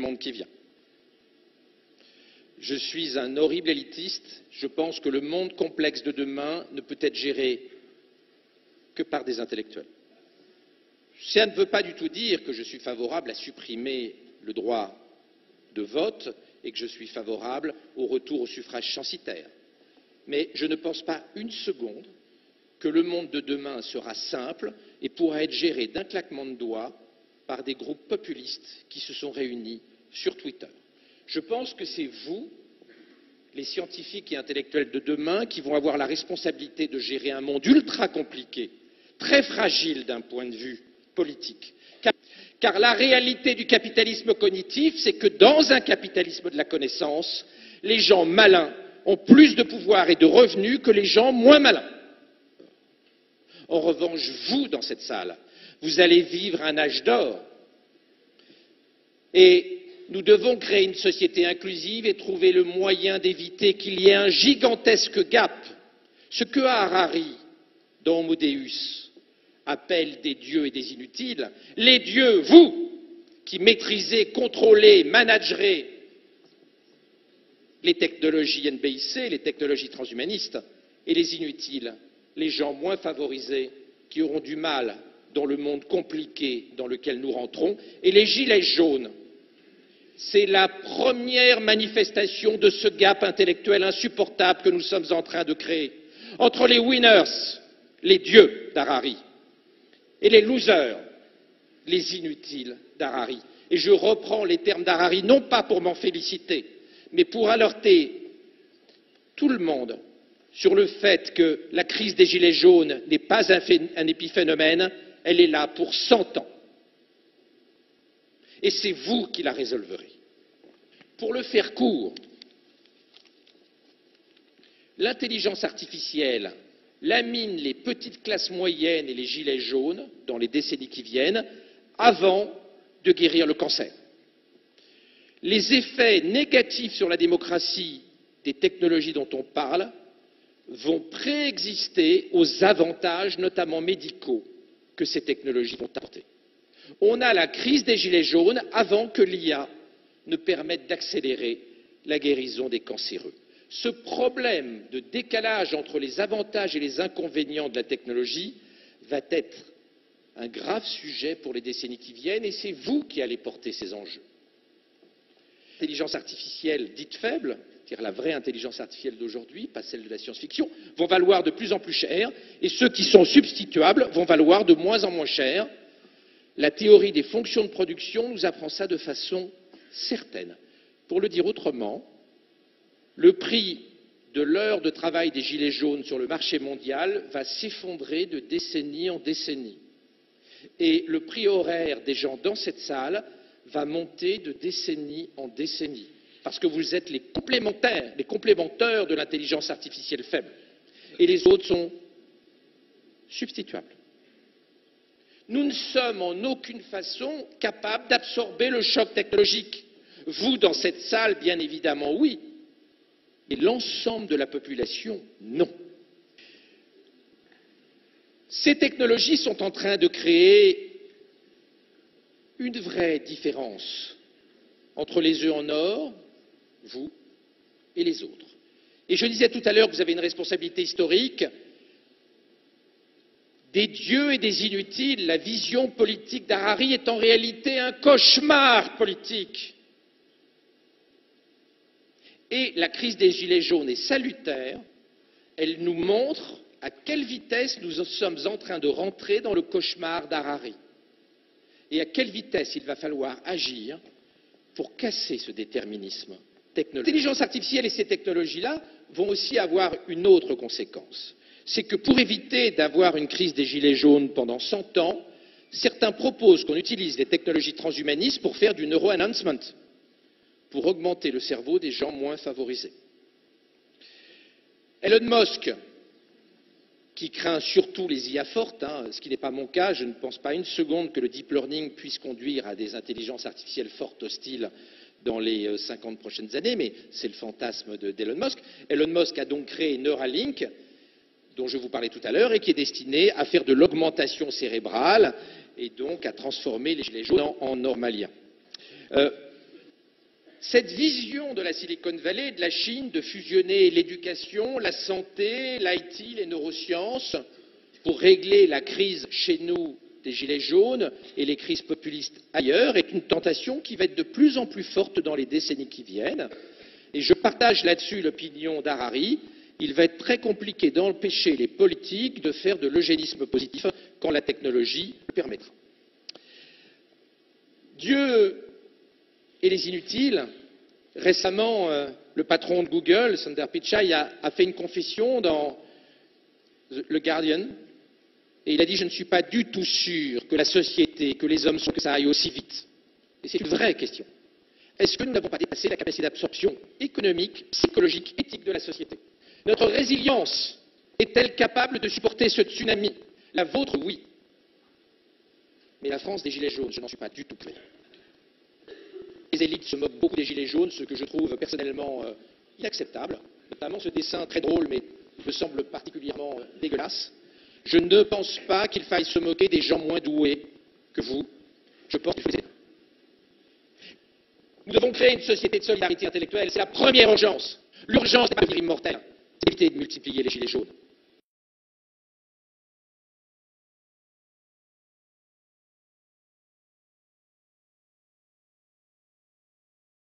monde qui vient. Je suis un horrible élitiste. Je pense que le monde complexe de demain ne peut être géré que par des intellectuels. Ça ne veut pas du tout dire que je suis favorable à supprimer le droit de vote et que je suis favorable au retour au suffrage censitaire. Mais je ne pense pas une seconde que le monde de demain sera simple et pourra être géré d'un claquement de doigts par des groupes populistes qui se sont réunis sur Twitter. Je pense que c'est vous, les scientifiques et intellectuels de demain, qui vont avoir la responsabilité de gérer un monde ultra compliqué, très fragile d'un point de vue politique. Car la réalité du capitalisme cognitif, c'est que dans un capitalisme de la connaissance, les gens malins ont plus de pouvoir et de revenus que les gens moins malins. En revanche, vous, dans cette salle, vous allez vivre un âge d'or. Et nous devons créer une société inclusive et trouver le moyen d'éviter qu'il y ait un gigantesque gap. Ce que Harari, dans Homo Deus, appelle des dieux et des inutiles, les dieux, vous, qui maîtrisez, contrôlez, managerez les technologies NBIC, les technologies transhumanistes, et les inutiles, les gens moins favorisés qui auront du mal dans le monde compliqué dans lequel nous rentrons, et les gilets jaunes. C'est la première manifestation de ce gap intellectuel insupportable que nous sommes en train de créer entre les winners, les dieux d'Harari, et les losers, les inutiles d'Harari. Et je reprends les termes d'Harari, non pas pour m'en féliciter, mais pour alerter tout le monde sur le fait que la crise des Gilets jaunes n'est pas un épiphénomène, elle est là pour 100 ans. Et c'est vous qui la résolverez. Pour le faire court, l'intelligence artificielle lamine les petites classes moyennes et les gilets jaunes dans les décennies qui viennent avant de guérir le cancer. Les effets négatifs sur la démocratie des technologies dont on parle vont préexister aux avantages, notamment médicaux, que ces technologies vont apporter. On a la crise des gilets jaunes avant que l'IA ne permette d'accélérer la guérison des cancéreux. Ce problème de décalage entre les avantages et les inconvénients de la technologie va être un grave sujet pour les décennies qui viennent et c'est vous qui allez porter ces enjeux. L'intelligence artificielle dite faible, c'est-à-dire la vraie intelligence artificielle d'aujourd'hui, pas celle de la science-fiction, vont valoir de plus en plus cher et ceux qui sont substituables vont valoir de moins en moins cher. La théorie des fonctions de production nous apprend ça de façon certaine. Pour le dire autrement, le prix de l'heure de travail des gilets jaunes sur le marché mondial va s'effondrer de décennie en décennie. Et le prix horaire des gens dans cette salle va monter de décennie en décennie. Parce que vous êtes les complémentaires de l'intelligence artificielle faible. Et les autres sont substituables. Nous ne sommes en aucune façon capables d'absorber le choc technologique. Vous, dans cette salle, bien évidemment, oui. Mais l'ensemble de la population, non. Ces technologies sont en train de créer une vraie différence entre les œufs en or, vous, et les autres. Et je disais tout à l'heure que vous avez une responsabilité historique. Des dieux et des inutiles, la vision politique d'Harari est en réalité un cauchemar politique. Et la crise des Gilets jaunes est salutaire, elle nous montre à quelle vitesse nous sommes en train de rentrer dans le cauchemar d'Harari et à quelle vitesse il va falloir agir pour casser ce déterminisme technologique. L'intelligence artificielle et ces technologies-là vont aussi avoir une autre conséquence. C'est que pour éviter d'avoir une crise des Gilets jaunes pendant 100 ans, certains proposent qu'on utilise les technologies transhumanistes pour faire du neuro-enhancement, pour augmenter le cerveau des gens moins favorisés. Elon Musk, qui craint surtout les IA fortes, ce qui n'est pas mon cas, je ne pense pas une seconde que le deep learning puisse conduire à des intelligences artificielles fortes hostiles dans les 50 prochaines années, mais c'est le fantasme d'Elon Musk. Elon Musk a donc créé Neuralink, dont je vous parlais tout à l'heure, et qui est destiné à faire de l'augmentation cérébrale et donc à transformer les gilets jaunes en normaliens. Cette vision de la Silicon Valley et de la Chine de fusionner l'éducation, la santé, l'IT, les neurosciences pour régler la crise chez nous des gilets jaunes et les crises populistes ailleurs est une tentation qui va être de plus en plus forte dans les décennies qui viennent. Et je partage là-dessus l'opinion d'Harari. Il va être très compliqué d'empêcher les politiques de faire de l'eugénisme positif quand la technologie le permettra. Dieu et les inutiles. Récemment, le patron de Google, Sundar Pichai, a fait une confession dans le Guardian et il a dit « Je ne suis pas du tout sûr que la société, que les hommes sont que ça aille aussi vite ». Et c'est une vraie question. Est-ce que nous n'avons pas dépassé la capacité d'absorption économique, psychologique, éthique de la société? Notre résilience est-elle capable de supporter ce tsunami? La vôtre, oui. Mais la France des Gilets jaunes, je n'en suis pas du tout clair. Les élites se moquent beaucoup des Gilets jaunes, ce que je trouve personnellement inacceptable, notamment ce dessin très drôle, mais me semble particulièrement dégueulasse. Je ne pense pas qu'il faille se moquer des gens moins doués que vous. Je pense qu'il faut les aider. Nous devons créer une société de solidarité intellectuelle. C'est la première urgence. L'urgence n'est pas de devenir immortel, c'est d'éviter de multiplier les Gilets jaunes.